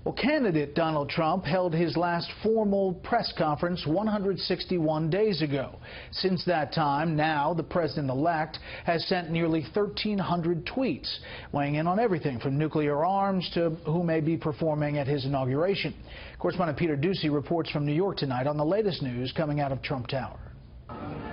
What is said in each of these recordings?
Well, candidate Donald Trump held his last formal press conference 161 days ago. Since that time, now the president-elect has sent nearly 1,300 tweets, weighing in on everything from nuclear arms to who may be performing at his inauguration. Correspondent Peter Doocy reports from New York tonight on the latest news coming out of Trump Tower.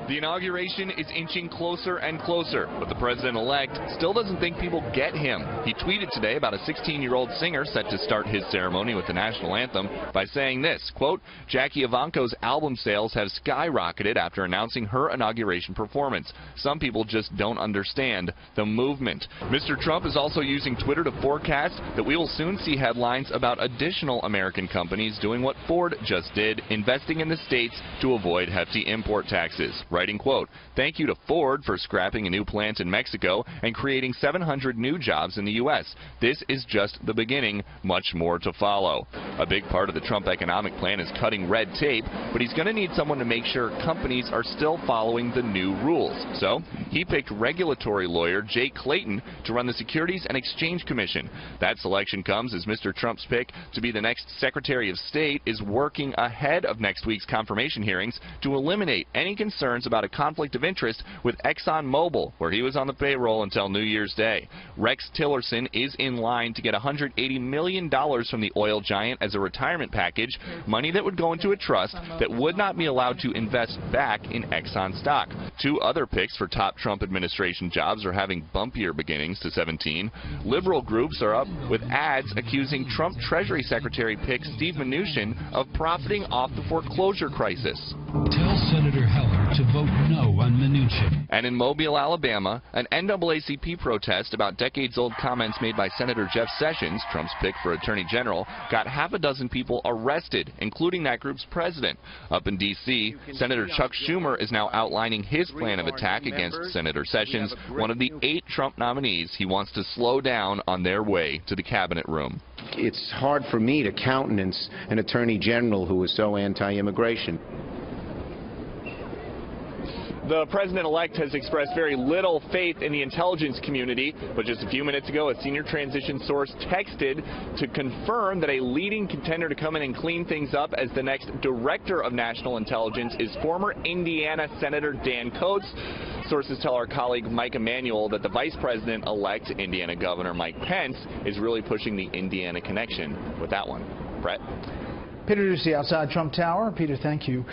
The inauguration is inching closer and closer, but the president-elect still doesn't think people get him. He tweeted today about a 16-year-old singer set to start his ceremony with the national anthem by saying this, quote, Jackie Ivanko's album sales have skyrocketed after announcing her inauguration performance. Some people just don't understand the movement. Mr. Trump is also using Twitter to forecast that we will soon see headlines about additional American companies doing what Ford just did, investing in the states to avoid hefty import taxes. Writing, quote, thank you to Ford for scrapping a new plant in Mexico and creating 700 new jobs in the U.S. This is just the beginning, much more to follow. A big part of the Trump economic plan is cutting red tape, but he's going to need someone to make sure companies are still following the new rules. So he picked regulatory lawyer Jake Clayton to run the Securities and Exchange Commission. That selection comes as Mr. Trump's pick to be the next Secretary of State is working ahead of next week's confirmation hearings to eliminate any concerns about a conflict of interest with ExxonMobil, where he was on the payroll until New Year's Day. Rex Tillerson is in line to get $180 million from the oil giant as a retirement package, money that would go into a trust that would not be allowed to invest back in Exxon stock. Two other picks for top Trump administration jobs are having bumpier beginnings to 17. Liberal groups are up with ads accusing Trump Treasury Secretary pick Steve Mnuchin of profiting off the foreclosure crisis. Tell Senator Heller to vote no on Mnuchin. And in Mobile, Alabama, an NAACP protest about decades-old comments made by Senator Jeff Sessions, Trump's pick for Attorney General, got half a dozen people arrested, including that group's president. Up in D.C., Senator Chuck Schumer is now outlining his plan of attack against Senator Sessions, one of the 8 Trump nominees he wants to slow down on their way to the cabinet room. It's hard for me to countenance an Attorney General who is so anti-immigration. The president-elect has expressed very little faith in the intelligence community, but just a few minutes ago, a senior transition source texted to confirm that a leading contender to come in and clean things up as the next director of national intelligence is former Indiana Senator Dan Coats. Sources tell our colleague Mike Emanuel that the vice president-elect, Indiana Governor Mike Pence, is really pushing the Indiana connection with that one. Brett? Peter Doocy outside Trump Tower. Peter, thank you.